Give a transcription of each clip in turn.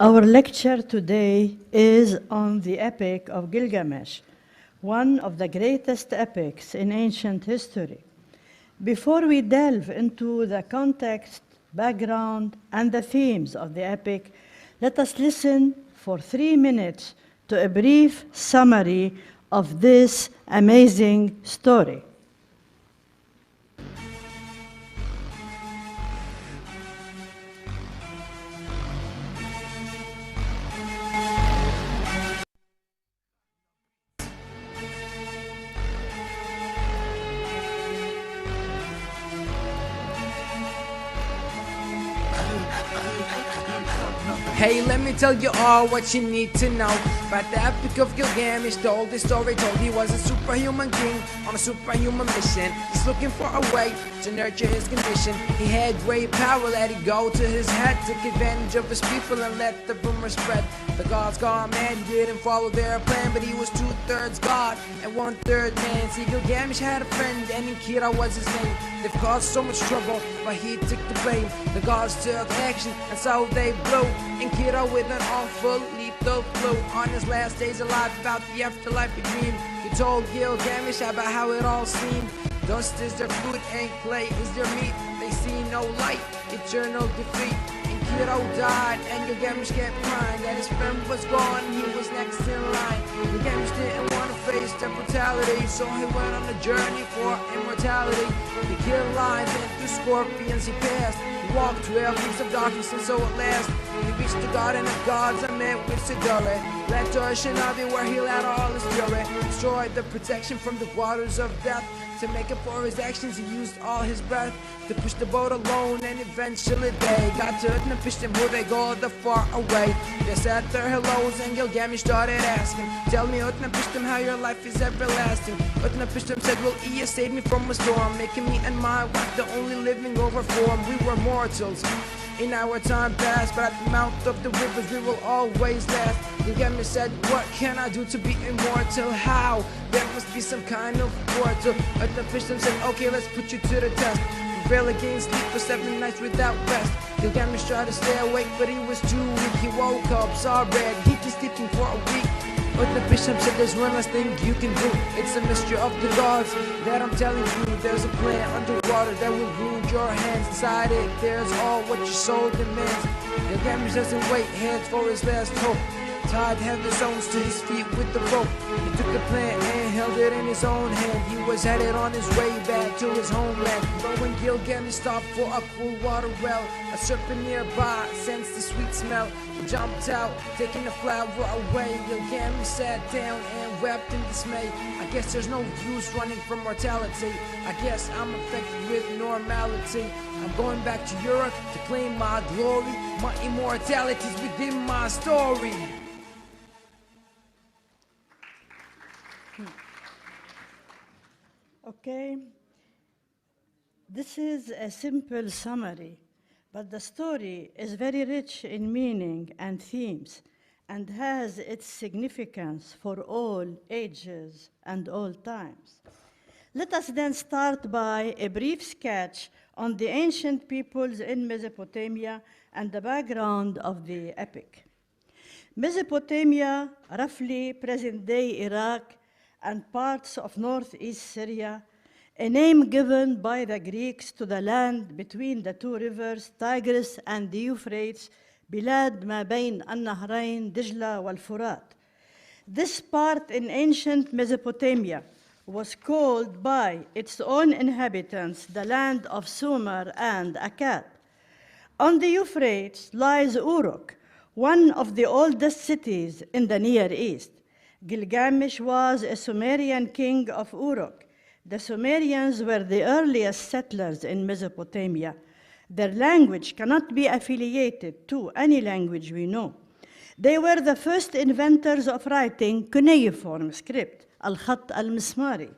Our lecture today is on the epic of Gilgamesh, one of the greatest epics in ancient history. Before we delve into the context, background, and the themes of the epic, let us listen for 3 minutes to a brief summary of this amazing story. Hey, let me tell you all what you need to know about the epic of Gilgamesh. The oldest story told, he was a superhuman king on a superhuman mission. He's looking for a way to nurture his condition. He had great power, let it go to his head. Took advantage of his people and let the rumor spread. The gods got mad, he didn't follow their plan, but he was 2/3 God and 1/3 man. See, Gilgamesh had a friend, and Kira was his name. They've caused so much trouble, but he took the blame. The gods took action, and so they blew. And Kira with an awful leap of flew. On his last days alive, about the afterlife he dreamed. He told Gilgamesh about how it all seemed. Dust is their food, and clay is their meat. They see no light, eternal defeat. And Kira died, and Gilgamesh kept crying that his friend was gone, he was next in line. Gilgamesh didn't want to face the brutality, so he went on a journey for immortality. He killed lions and through scorpions he passed. He walked 12 leagues of darkness, and so at last he reached the garden of gods and met with Sidore. Led to a Shinabi where he let all his fury. Destroyed the protection from the waters of death. To make up for his actions, he used all his breath to push the boat alone, and eventually they got to it and fished him who they go the far away. They said their hellos, and Gilgamesh started asking, tell me, Utnapishtim, how your life is everlasting. Utnapishtim said, well, Ea saved me from a storm, making me and my wife the only living over form. We were mortals in our time past, but at the mouth of the rivers we will always last. Gilgamesh said, what can I do to be immortal? How? There must be some kind of portal. Utnapishtim said, okay, let's put you to the test. Prevail against sleep for 7 nights without rest. Gilgamesh tried to stay awake, but he was too weak. He woke up, saw red, he'd been sleeping for a week. Utnapishtim said, there's one last thing you can do. It's a mystery of the gods that I'm telling you. There's a plant underwater that will rule your hands. Inside it, there's all what your soul demands. Gilgamesh doesn't wait, heads for his last hope. Tied heavy stones to his feet with the rope. He took the plant and held it in his own hand. He was headed on his way back to his homeland. But when Gilgamesh stopped for a cool water well, a serpent nearby sensed the sweet smell. He jumped out, taking the flower away. Gilgamesh sat down and wept in dismay. I guess there's no use running from mortality. I guess I'm affected with normality. I'm going back to Europe to claim my glory. My immortality's within my story. Okay, this is a simple summary, but the story is very rich in meaning and themes and has its significance for all ages and all times. Let us then start by a brief sketch on the ancient peoples in Mesopotamia and the background of the epic. Mesopotamia, roughly present-day Iraq, and parts of northeast Syria, a name given by the Greeks to the land between the two rivers, Tigris and the Euphrates, بلاد ما بين النهرين دجلة والفرات. This part in ancient Mesopotamia was called by its own inhabitants the land of Sumer and Akkad. On the Euphrates lies Uruk, one of the oldest cities in the Near East. Gilgamesh was a Sumerian king of Uruk. The Sumerians were the earliest settlers in Mesopotamia. Their language cannot be affiliated to any language we know. They were the first inventors of writing cuneiform script, al-Khat al-Mismari.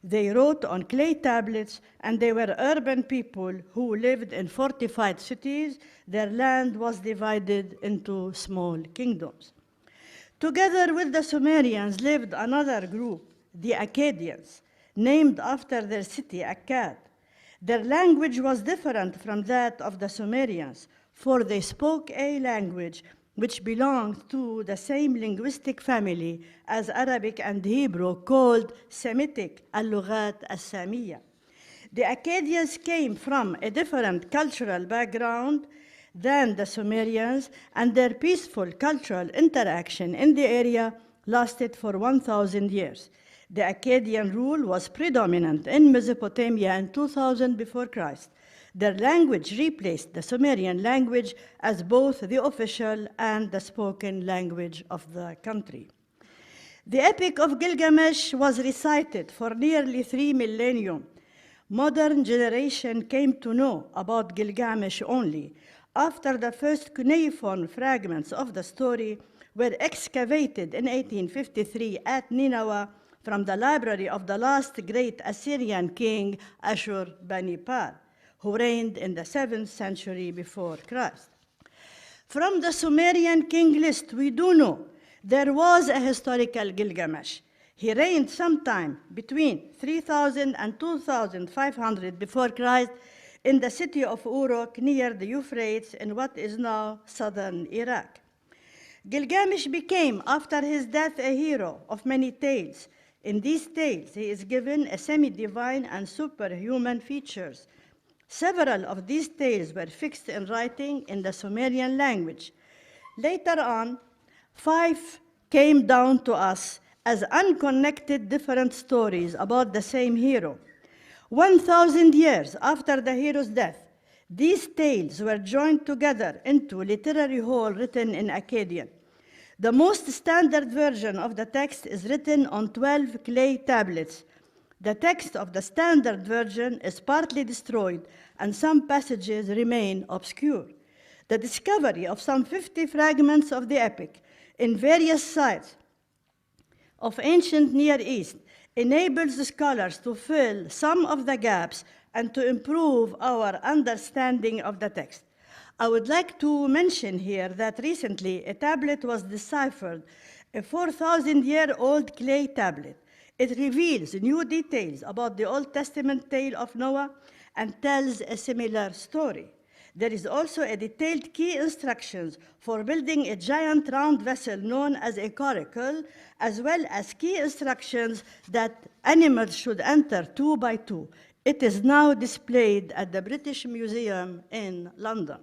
They wrote on clay tablets, and they were urban people who lived in fortified cities. Their land was divided into small kingdoms. Together with the Sumerians lived another group, the Akkadians, named after their city, Akkad. Their language was different from that of the Sumerians, for they spoke a language which belonged to the same linguistic family as Arabic and Hebrew, called Semitic, اللغات السامية. The Akkadians came from a different cultural background than the Sumerians, and their peaceful cultural interaction in the area lasted for 1,000 years. The Akkadian rule was predominant in Mesopotamia in 2000 before Christ. Their language replaced the Sumerian language as both the official and the spoken language of the country. The Epic of Gilgamesh was recited for nearly 3 millennia. Modern generation came to know about Gilgamesh only after the first cuneiform fragments of the story were excavated in 1853 at Nineveh from the library of the last great Assyrian king, Ashur-bani-pal, who reigned in the 7th century before Christ. From the Sumerian king list, we do know there was a historical Gilgamesh. He reigned sometime between 3000 and 2500 before Christ in the city of Uruk near the Euphrates in what is now southern Iraq. Gilgamesh became, after his death, a hero of many tales. In these tales, he is given a semi-divine and superhuman features. Several of these tales were fixed in writing in the Sumerian language. Later on, 5 came down to us as unconnected different stories about the same hero. 1,000 years after the hero's death, these tales were joined together into a literary whole written in Akkadian. The most standard version of the text is written on 12 clay tablets. The text of the standard version is partly destroyed, and some passages remain obscure. The discovery of some 50 fragments of the epic in various sites of ancient Near East enables the scholars to fill some of the gaps and to improve our understanding of the text. I would like to mention here that recently a tablet was deciphered, a 4,000-year-old clay tablet. It reveals new details about the Old Testament tale of Noah and tells a similar story. There is also a detailed key instructions for building a giant round vessel known as a coracle, as well as key instructions that animals should enter 2 by 2. It is now displayed at the British Museum in London.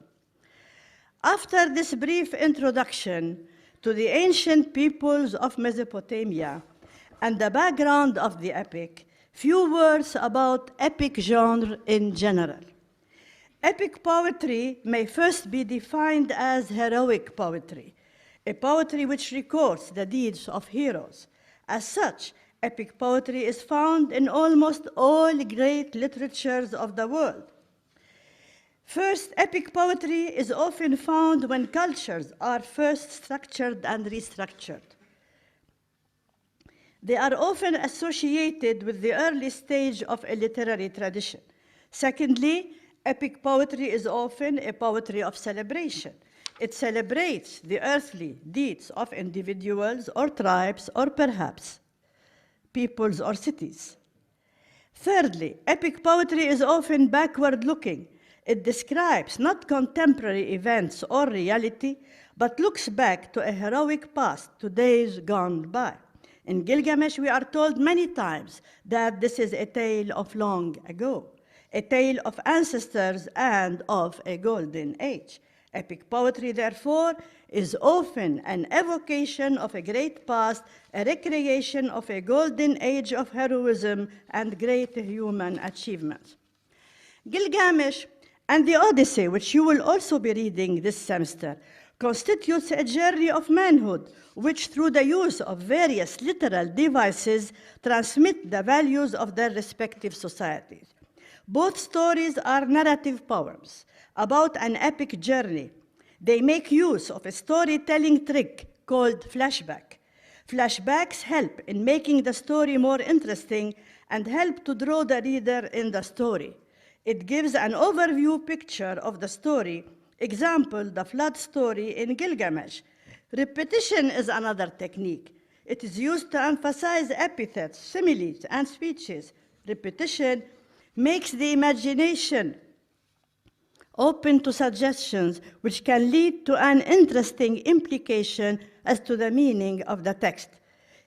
After this brief introduction to the ancient peoples of Mesopotamia and the background of the epic, few words about epic genre in general. Epic poetry may first be defined as heroic poetry, a poetry which records the deeds of heroes. As such, epic poetry is found in almost all great literatures of the world. First, epic poetry is often found when cultures are first structured and restructured. They are often associated with the early stage of a literary tradition. Secondly, epic poetry is often a poetry of celebration. It celebrates the earthly deeds of individuals or tribes or perhaps peoples or cities. Thirdly, epic poetry is often backward-looking. It describes not contemporary events or reality, but looks back to a heroic past, to days gone by. In Gilgamesh, we are told many times that this is a tale of long ago, a tale of ancestors and of a golden age. Epic poetry, therefore, is often an evocation of a great past, a recreation of a golden age of heroism and great human achievements. Gilgamesh and the Odyssey, which you will also be reading this semester, constitutes a journey of manhood, which through the use of various literal devices transmit the values of their respective societies. Both stories are narrative poems about an epic journey. They make use of a storytelling trick called flashback. Flashbacks help in making the story more interesting and help to draw the reader in the story. It gives an overview picture of the story. Example, the flood story in Gilgamesh. Repetition is another technique. It is used to emphasize epithets, similes, and speeches. Repetition makes the imagination open to suggestions which can lead to an interesting implication as to the meaning of the text.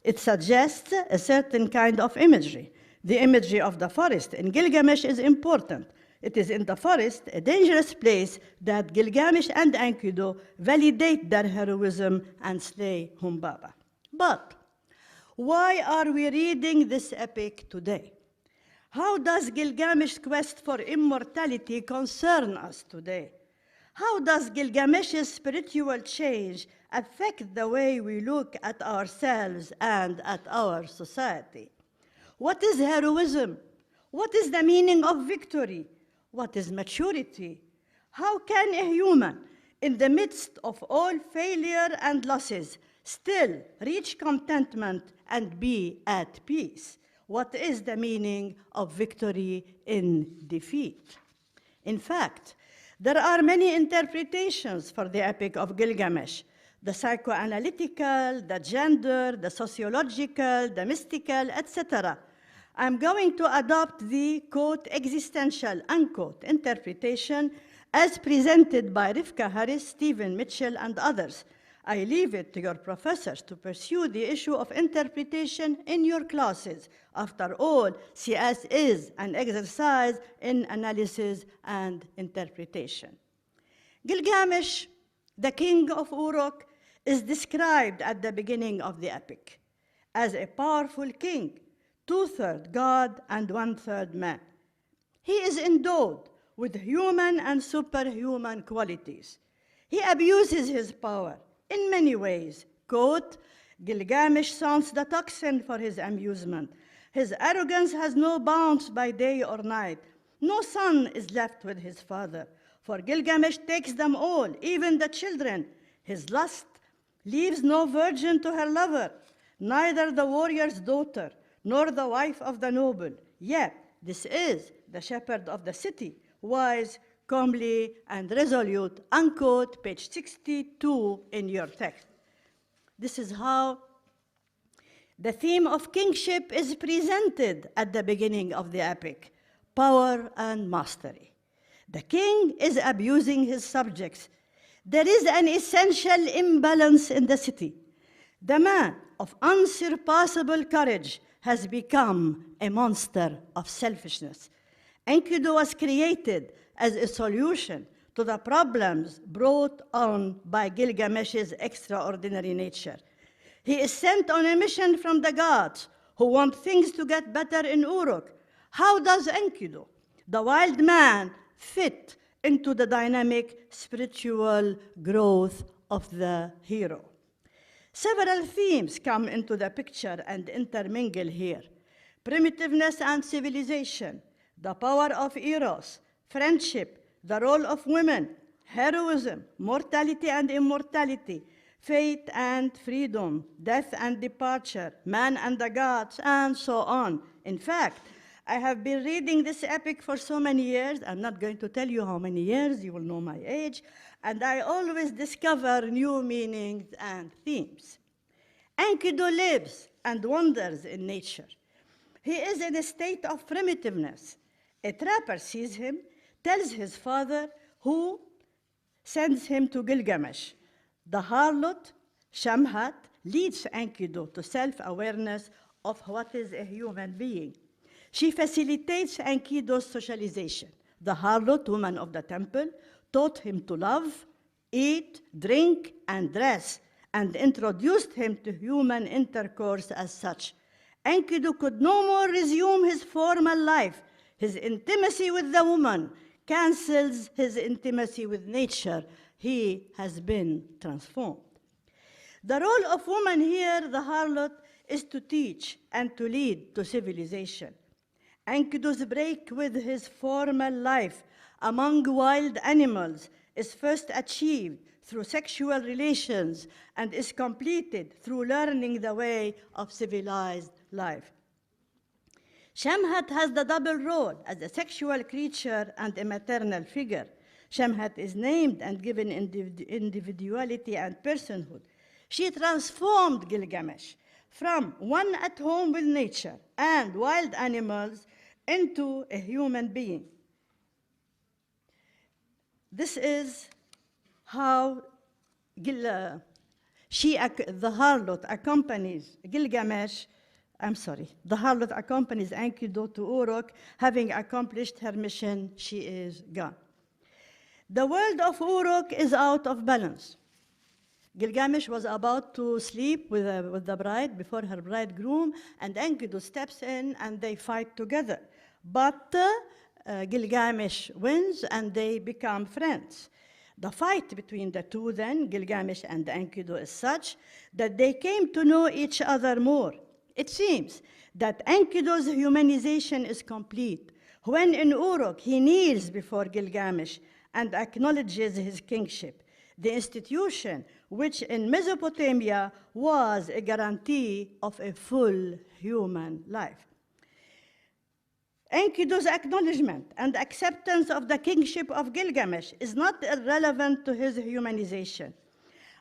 It suggests a certain kind of imagery. The imagery of the forest in Gilgamesh is important. It is in the forest, a dangerous place, that Gilgamesh and Enkidu validate their heroism and slay Humbaba. But why are we reading this epic today? How does Gilgamesh's quest for immortality concern us today? How does Gilgamesh's spiritual change affect the way we look at ourselves and at our society? What is heroism? What is the meaning of victory? What is maturity? How can a human, in the midst of all failure and losses, still reach contentment and be at peace? What is the meaning of victory in defeat? In fact, there are many interpretations for the Epic of Gilgamesh: the psychoanalytical, the gender, the sociological, the mystical, etc. I'm going to adopt the, quote, existential, unquote, interpretation as presented by Rivka Harris, Stephen Mitchell, and others. I leave it to your professors to pursue the issue of interpretation in your classes. After all, CS is an exercise in analysis and interpretation. Gilgamesh, the king of Uruk, is described at the beginning of the epic as a powerful king, 2/3 God and 1/3 man. He is endowed with human and superhuman qualities. He abuses his power in many ways. Quote, Gilgamesh sounds the tocsin for his amusement. His arrogance has no bounds by day or night. No son is left with his father, for Gilgamesh takes them all, even the children. His lust leaves no virgin to her lover, neither the warrior's daughter, nor the wife of the noble. Yet, this is the shepherd of the city, wise, comely, and resolute, unquote, page 62 in your text. This is how the theme of kingship is presented at the beginning of the epic: power and mastery. The king is abusing his subjects. There is an essential imbalance in the city. The man of unsurpassable courage has become a monster of selfishness. Enkidu was created as a solution to the problems brought on by Gilgamesh's extraordinary nature. He is sent on a mission from the gods who want things to get better in Uruk. How does Enkidu, the wild man, fit into the dynamic spiritual growth of the hero? Several themes come into the picture and intermingle here: primitiveness and civilization, the power of eros, friendship, the role of women, heroism, mortality and immortality, fate and freedom, death and departure, man and the gods, and so on. In fact, I have been reading this epic for so many years. I'm not going to tell you how many years, you will know my age, and I always discover new meanings and themes. Enkidu lives and wanders in nature. He is in a state of primitiveness. A trapper sees him, tells his father, who sends him to Gilgamesh. The harlot, Shamhat, leads Enkidu to self-awareness of what is a human being. She facilitates Enkidu's socialization. The harlot, woman of the temple, taught him to love, eat, drink, and dress, and introduced him to human intercourse as such. Enkidu could no more resume his formal life. His intimacy with the woman cancels his intimacy with nature. He has been transformed. The role of woman here, the harlot, is to teach and to lead to civilization. Enkidu's break with his formal life among wild animals is first achieved through sexual relations and is completed through learning the way of civilized life. Shamhat has the double role as a sexual creature and a maternal figure. Shamhat is named and given individuality and personhood. She transformed Gilgamesh from one at home with nature and wild animals into a human being. This is how the harlot accompanies Gilgamesh, the harlot accompanies Enkidu to Uruk. Having accomplished her mission, she is gone. The world of Uruk is out of balance. Gilgamesh was about to sleep with the bride before her bridegroom, and Enkidu steps in and they fight together. But Gilgamesh wins and they become friends. The fight between the two then, Gilgamesh and Enkidu, is such that they came to know each other more. It seems that Enkidu's humanization is complete when in Uruk he kneels before Gilgamesh and acknowledges his kingship, the institution which in Mesopotamia was a guarantee of a full human life. Enkidu's acknowledgement and acceptance of the kingship of Gilgamesh is not irrelevant to his humanization.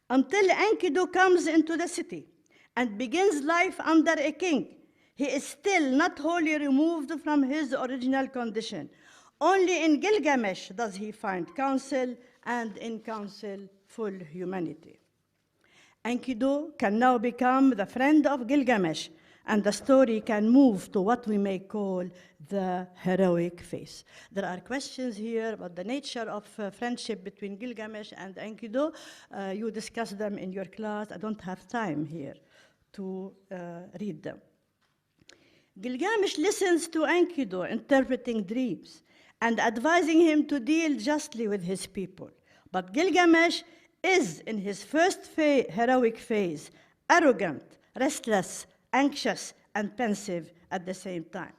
Until Enkidu comes into the city and begins life under a king, he is still not wholly removed from his original condition. Only in Gilgamesh does he find counsel, and in counsel, full humanity. Enkidu can now become the friend of Gilgamesh, and the story can move to what we may call the heroic phase. There are questions here about the nature of friendship between Gilgamesh and Enkidu. You discuss them in your class. I don't have time here to read them. Gilgamesh listens to Enkidu interpreting dreams and advising him to deal justly with his people. But Gilgamesh is, in his first heroic phase, arrogant, restless, anxious, and pensive at the same time.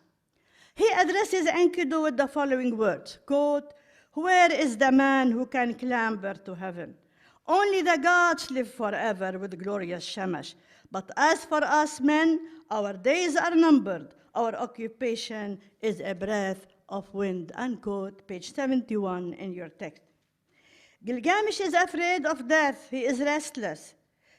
He addresses Enkidu with the following words, quote, "Where is the man who can clamber to heaven? Only the gods live forever with glorious Shamash. But as for us men, our days are numbered. Our occupation is a breath of wind," unquote, page 71 in your text. Gilgamesh is afraid of death. He is restless.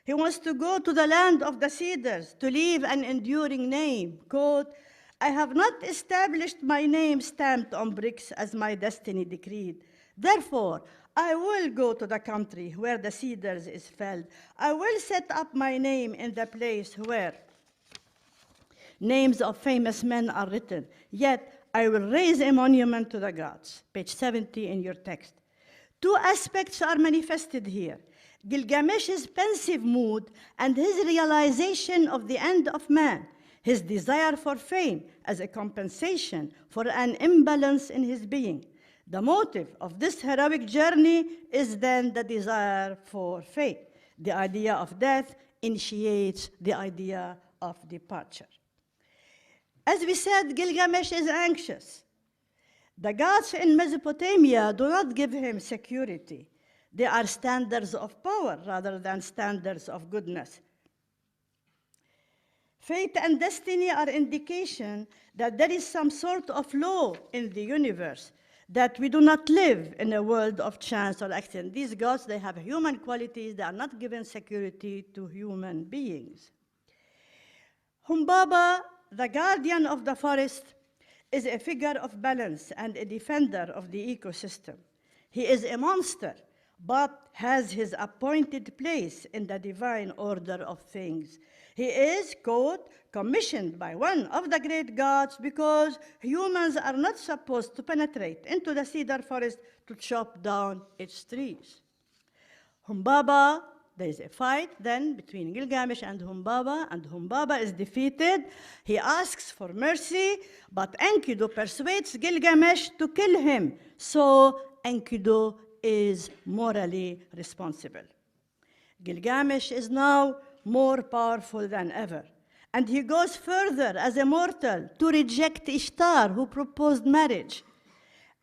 He wants to go to the land of the cedars to leave an enduring name. Quote, "I have not established my name stamped on bricks as my destiny decreed. Therefore, I will go to the country where the cedars is felled. I will set up my name in the place where names of famous men are written. Yet I will raise a monument to the gods." Page 70 in your text. Two aspects are manifested here: Gilgamesh's pensive mood and his realization of the end of man, his desire for fame as a compensation for an imbalance in his being. The motive of this heroic journey is then the desire for fame. The idea of death initiates the idea of departure. As we said, Gilgamesh is anxious. The gods in Mesopotamia do not give him security. They are standards of power rather than standards of goodness. Fate and destiny are indication that there is some sort of law in the universe, that we do not live in a world of chance or accident. These gods, they have human qualities. They are not given security to human beings. Humbaba, the guardian of the forest, is a figure of balance and a defender of the ecosystem. He is a monster, but has his appointed place in the divine order of things. He is, quote, "commissioned by one of the great gods because humans are not supposed to penetrate into the cedar forest to chop down its trees." Humbaba, there is a fight then between Gilgamesh and Humbaba is defeated. He asks for mercy, but Enkidu persuades Gilgamesh to kill him, so Enkidu is morally responsible. Gilgamesh is now more powerful than ever, and he goes further as a mortal to reject Ishtar, who proposed marriage,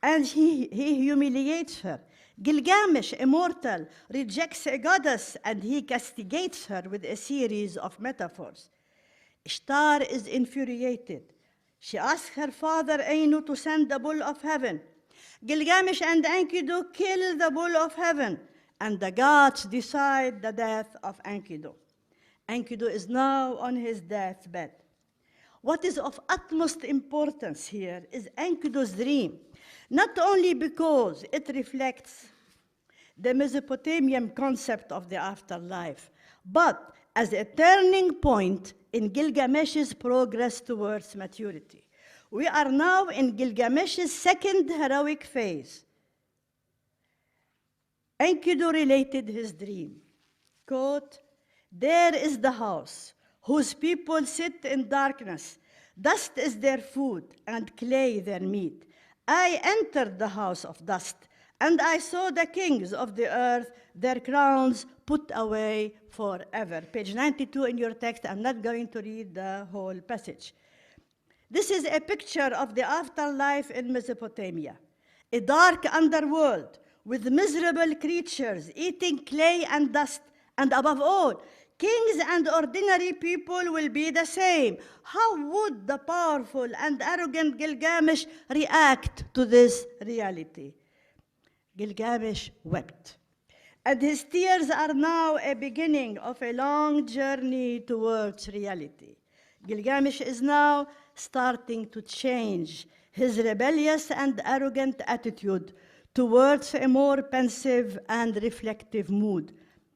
and he humiliates her. Gilgamesh, immortal, rejects a goddess, and he castigates her with a series of metaphors. Ishtar is infuriated. She asks her father Ainu to send the bull of heaven. Gilgamesh and Enkidu kill the bull of heaven, and the gods decide the death of Enkidu. Enkidu is now on his deathbed. What is of utmost importance here is Enkidu's dream, not only because it reflects the Mesopotamian concept of the afterlife, but as a turning point in Gilgamesh's progress towards maturity. We are now in Gilgamesh's second heroic phase. Enkidu related his dream. Quote, "There is the house whose people sit in darkness. Dust is their food and clay their meat. I entered the house of dust, and I saw the kings of the earth, their crowns put away forever." Page 92 in your text. I'm not going to read the whole passage. This is a picture of the afterlife in Mesopotamia, a dark underworld with miserable creatures eating clay and dust, and above all, kings and ordinary people will be the same. How would the powerful and arrogant Gilgamesh react to this reality? Gilgamesh wept, and his tears are now a beginning of a long journey towards reality. Gilgamesh is now starting to change his rebellious and arrogant attitude towards a more pensive and reflective mood.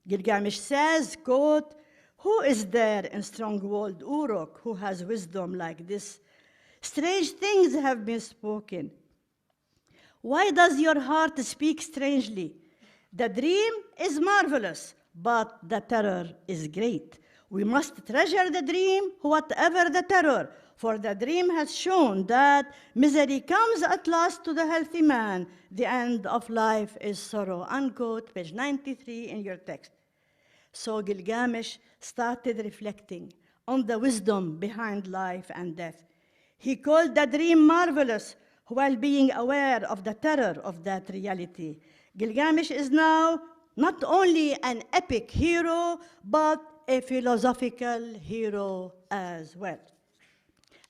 Gilgamesh says, quote, "Who is there in strong-walled Uruk who has wisdom like this? Strange things have been spoken. Why does your heart speak strangely? The dream is marvelous, but the terror is great. We must treasure the dream, whatever the terror, for the dream has shown that misery comes at last to the healthy man. The end of life is sorrow." Unquote, page 93 in your text. So Gilgamesh started reflecting on the wisdom behind life and death. He called the dream marvelous while being aware of the terror of that reality. Gilgamesh is now not only an epic hero, but a philosophical hero as well.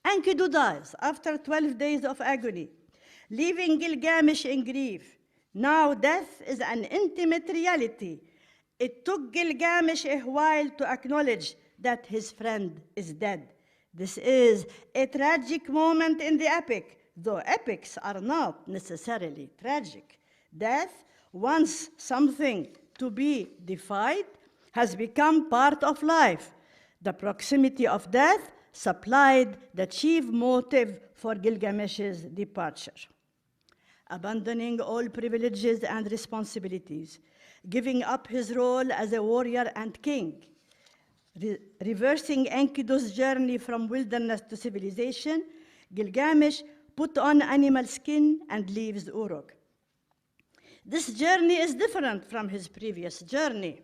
Enkidu dies after 12 days of agony, leaving Gilgamesh in grief. Now death is an intimate reality. It took Gilgamesh a while to acknowledge that his friend is dead. This is a tragic moment in the epic, though epics are not necessarily tragic. Death, once something to be defied, has become part of life. The proximity of death supplied the chief motive for Gilgamesh's departure. Abandoning all privileges and responsibilities, giving up his role as a warrior and king, reversing Enkidu's journey from wilderness to civilization, Gilgamesh put on animal skin and leaves Uruk. This journey is different from his previous journey.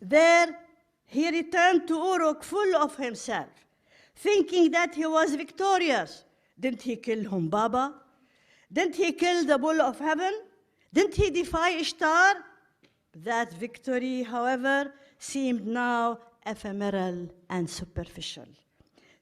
There, he returned to Uruk full of himself, thinking that he was victorious. Didn't he kill Humbaba? Didn't he kill the bull of heaven? Didn't he defy Ishtar? That victory, however, seemed now ephemeral and superficial.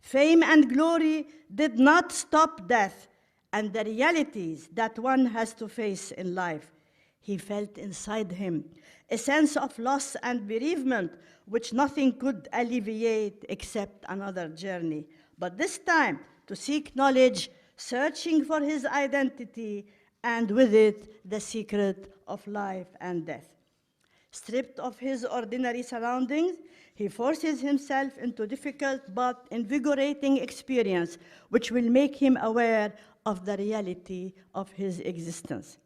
Fame and glory did not stop death and the realities that one has to face in life. He felt inside him a sense of loss and bereavement which nothing could alleviate except another journey. But this time, to seek knowledge, searching for his identity, and with it, the secret of life and death. Stripped of his ordinary surroundings, he forces himself into difficult but invigorating experience, which will make him aware of the reality of his existence.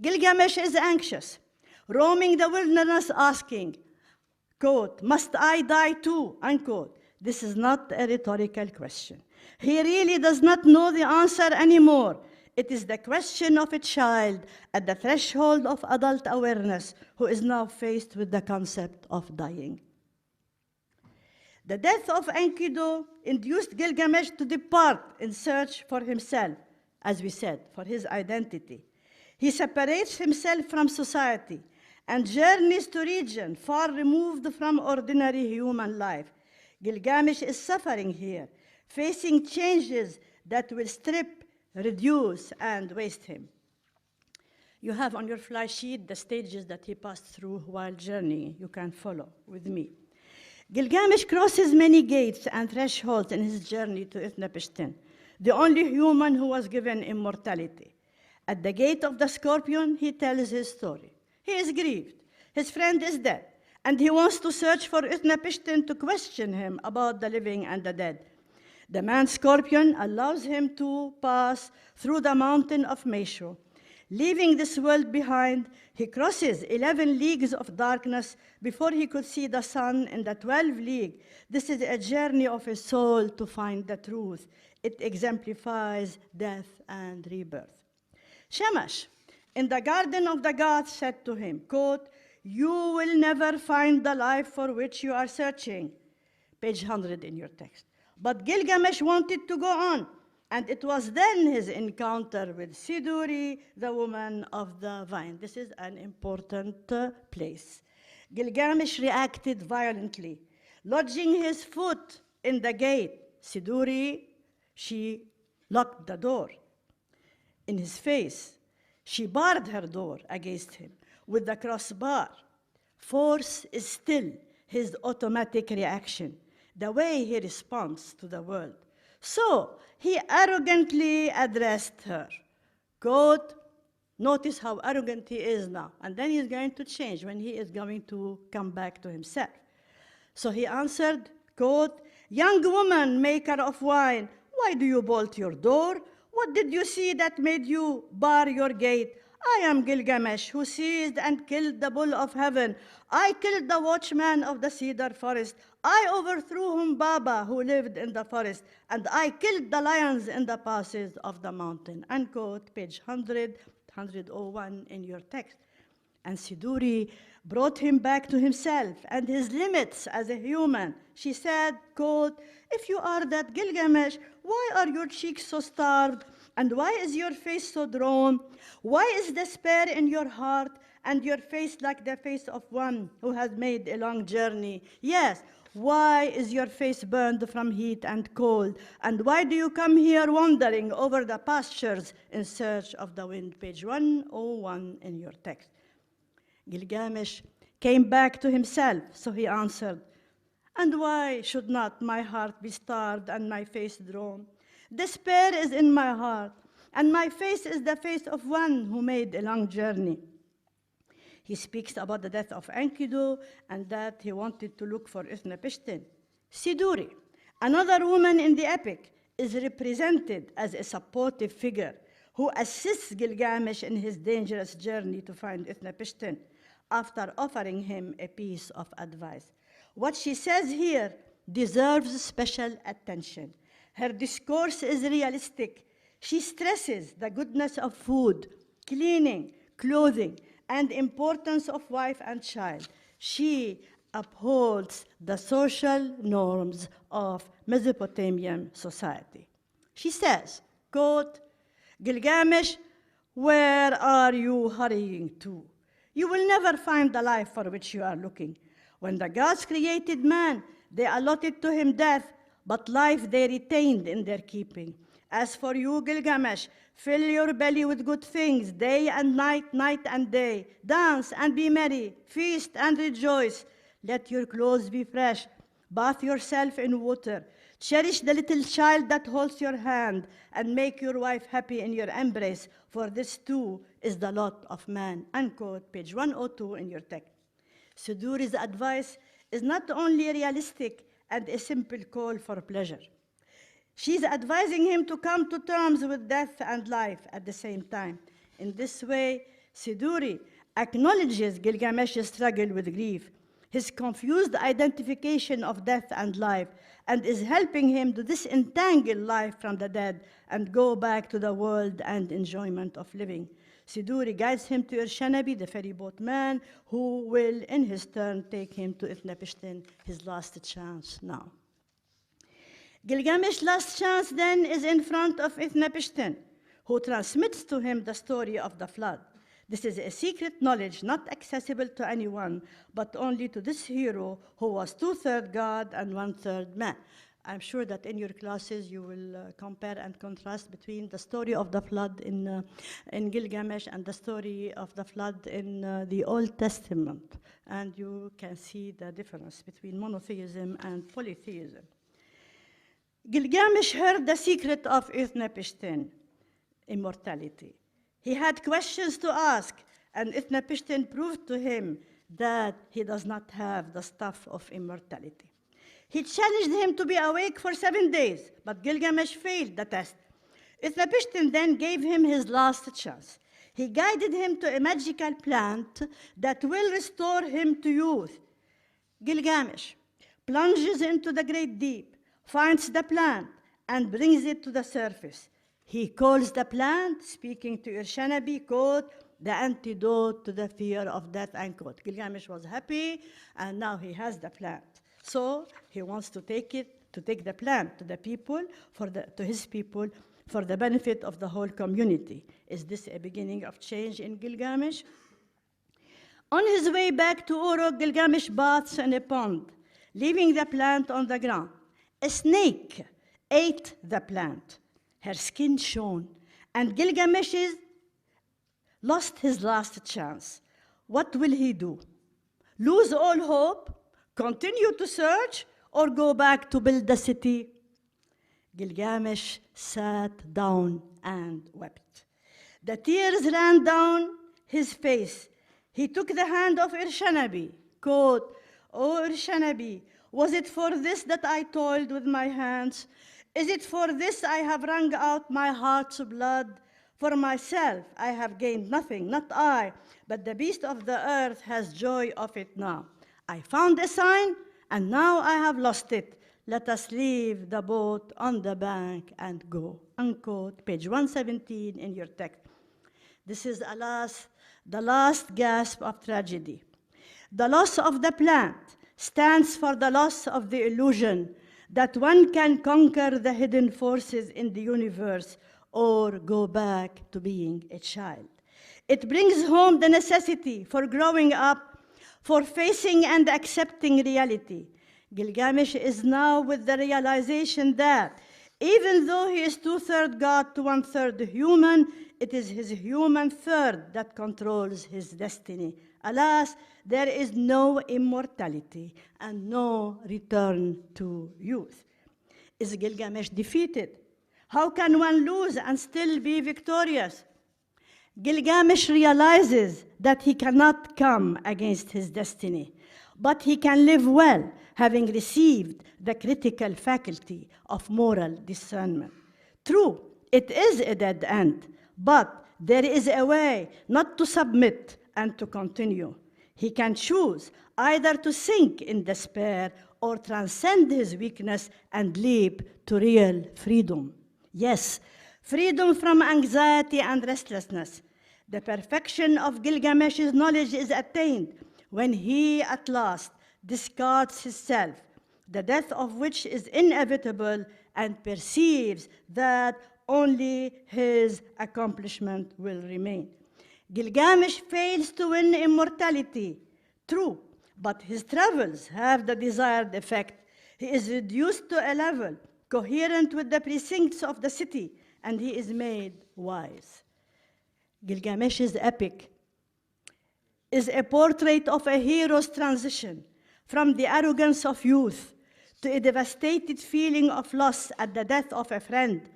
Gilgamesh is anxious, roaming the wilderness asking, quote, "Must I die too?" Unquote. This is not a rhetorical question. He really does not know the answer anymore. It is the question of a child at the threshold of adult awareness who is now faced with the concept of dying. The death of Enkidu induced Gilgamesh to depart in search for himself, as we said, for his identity. He separates himself from society and journeys to region far removed from ordinary human life. Gilgamesh is suffering here, facing changes that will strip, reduce, and waste him. You have on your fly sheet the stages that he passed through while journeying. You can follow with me. Gilgamesh crosses many gates and thresholds in his journey to Utnapishtim, the only human who was given immortality. At the gate of the scorpion, he tells his story. He is grieved. His friend is dead, and he wants to search for Utnapishtim to question him about the living and the dead. The man scorpion allows him to pass through the mountain of Mesho. Leaving this world behind, he crosses 11 leagues of darkness before he could see the sun in the 12th league. This is a journey of his soul to find the truth. It exemplifies death and rebirth. Shamash, in the garden of the gods, said to him, quote, "You will never find the life for which you are searching." Page 100 in your text. But Gilgamesh wanted to go on, and it was then his encounter with Siduri, the woman of the vine. This is an important place. Gilgamesh reacted violently, lodging his foot in the gate. Siduri, she locked the door in his face. She barred her door against him with the crossbar. Force is still his automatic reaction, the way he responds to the world. So he arrogantly addressed her. Quote, notice how arrogant he is now. And then he's going to change when he is going to come back to himself. So he answered, quote, "Young woman, maker of wine, why do you bolt your door? What did you see that made you bar your gate? I am Gilgamesh, who seized and killed the bull of heaven. I killed the watchman of the cedar forest. I overthrew Humbaba, who lived in the forest, and I killed the lions in the passes of the mountain." Unquote, page 101 in your text. And Siduri brought him back to himself and his limits as a human. She said, quote, "If you are that Gilgamesh, why are your cheeks so starved? And why is your face so drawn? Why is despair in your heart and your face like the face of one who has made a long journey? Yes, why is your face burned from heat and cold? And why do you come here wandering over the pastures in search of the wind?" Page 101 in your text. Gilgamesh came back to himself, so he answered, "And why should not my heart be starved and my face drawn? Despair is in my heart, and my face is the face of one who made a long journey." He speaks about the death of Enkidu and that he wanted to look for Utnapishtim. Siduri, another woman in the epic, is represented as a supportive figure who assists Gilgamesh in his dangerous journey to find Utnapishtim after offering him a piece of advice. What she says here deserves special attention. Her discourse is realistic. She stresses the goodness of food, cleaning, clothing, and importance of wife and child. She upholds the social norms of Mesopotamian society. She says, quote, "Gilgamesh, where are you hurrying to? You will never find the life for which you are looking. When the gods created man, they allotted to him death, but life they retained in their keeping. As for you, Gilgamesh, fill your belly with good things, day and night, night and day. Dance and be merry, feast and rejoice. Let your clothes be fresh, bath yourself in water. Cherish the little child that holds your hand, and make your wife happy in your embrace, for this too is the lot of man." Unquote, page 102 in your text. Siduri's advice is not only realistic and a simple call for pleasure. She's advising him to come to terms with death and life at the same time. In this way, Siduri acknowledges Gilgamesh's struggle with grief, his confused identification of death and life, and is helping him to disentangle life from the dead and go back to the world and enjoyment of living. Siduri guides him to Irshanabi, the ferryboat man, who will in his turn take him to Utnapishtim, his last chance now. Gilgamesh's last chance then is in front of Utnapishtim, who transmits to him the story of the flood. This is a secret knowledge not accessible to anyone, but only to this hero who was 2/3 God and 1/3 man. I'm sure that in your classes you will compare and contrast between the story of the flood in Gilgamesh and the story of the flood in the Old Testament. And you can see the difference between monotheism and polytheism. Gilgamesh heard the secret of Utnapishtim, immortality. He had questions to ask, and Utnapishtim proved to him that he does not have the stuff of immortality. He challenged him to be awake for 7 days, but Gilgamesh failed the test. Utnapishtim then gave him his last chance. He guided him to a magical plant that will restore him to youth. Gilgamesh plunges into the great deep, finds the plant, and brings it to the surface. He calls the plant, speaking to Irshanabi, quote, the antidote to the fear of death, unquote. Gilgamesh was happy, and now he has the plant. So he wants to take the plant to the people, to his people, for the benefit of the whole community. Is this a beginning of change in Gilgamesh? On his way back to Uruk, Gilgamesh bathes in a pond, leaving the plant on the ground. A snake ate the plant. Her skin shone, and Gilgamesh lost his last chance. What will he do? Lose all hope? Continue to search? Or go back to build the city? Gilgamesh sat down and wept. The tears ran down his face. He took the hand of Irshanabi, quote, "O Irshanabi, was it for this that I toiled with my hands? Is it for this I have wrung out my heart's blood? For myself I have gained nothing, not I, but the beast of the earth has joy of it now. I found a sign, and now I have lost it. Let us leave the boat on the bank and go." Unquote, page 117 in your text. This is, alas, the last gasp of tragedy. The loss of the plant stands for the loss of the illusion that one can conquer the hidden forces in the universe or go back to being a child. It brings home the necessity for growing up, for facing and accepting reality. Gilgamesh is now with the realization that even though he is 2/3 God to 1/3 human, it is his human third that controls his destiny. Alas, there is no immortality and no return to youth. Is Gilgamesh defeated? How can one lose and still be victorious? Gilgamesh realizes that he cannot come against his destiny, but he can live well, having received the critical faculty of moral discernment. True, it is a dead end, but there is a way not to submit and to continue. He can choose either to sink in despair or transcend his weakness and leap to real freedom. Yes, freedom from anxiety and restlessness. The perfection of Gilgamesh's knowledge is attained when he at last discards his self, the death of which is inevitable, and perceives that only his accomplishment will remain. Gilgamesh fails to win immortality, true, but his travels have the desired effect. He is reduced to a level coherent with the precincts of the city, and he is made wise. Gilgamesh's epic is a portrait of a hero's transition from the arrogance of youth to a devastated feeling of loss at the death of a friend,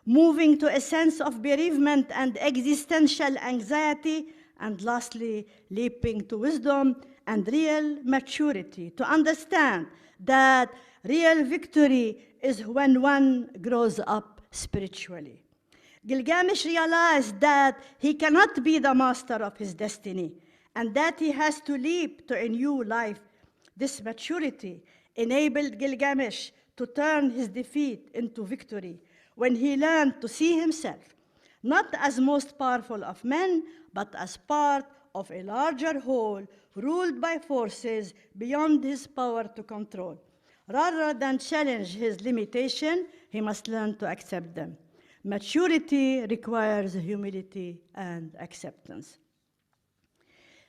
moving to a sense of bereavement and existential anxiety, and lastly, leaping to wisdom and real maturity to understand that real victory is when one grows up spiritually. Gilgamesh realized that he cannot be the master of his destiny and that he has to leap to a new life. This maturity enabled Gilgamesh to turn his defeat into victory when he learned to see himself not as most powerful of men, but as part of a larger whole ruled by forces beyond his power to control. Rather than challenge his limitation, he must learn to accept them. Maturity requires humility and acceptance.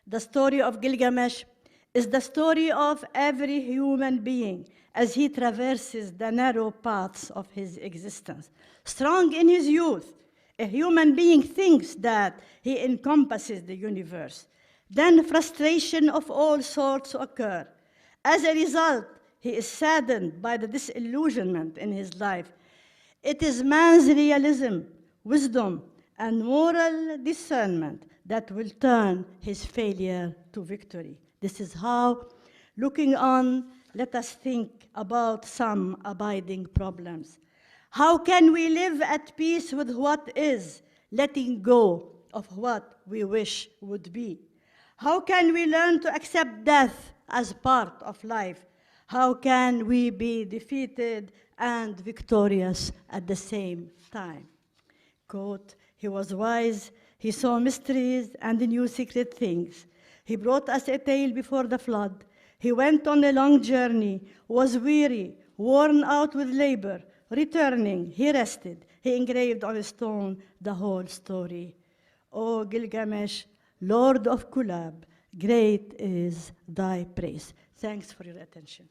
The story of Gilgamesh is the story of every human being as he traverses the narrow paths of his existence. Strong in his youth, a human being thinks that he encompasses the universe. Then frustration of all sorts occur. As a result, he is saddened by the disillusionment in his life. It is man's realism, wisdom, and moral discernment that will turn his failure to victory. This is how, looking on, let us think about some abiding problems. How can we live at peace with what is, letting go of what we wish would be? How can we learn to accept death as part of life? How can we be defeated and victorious at the same time? Quote, he was wise, he saw mysteries and knew secret things. He brought us a tale before the flood. He went on a long journey, was weary, worn out with labor. Returning, he rested. He engraved on a stone the whole story. O Gilgamesh, Lord of Kulab, great is thy praise. Thanks for your attention.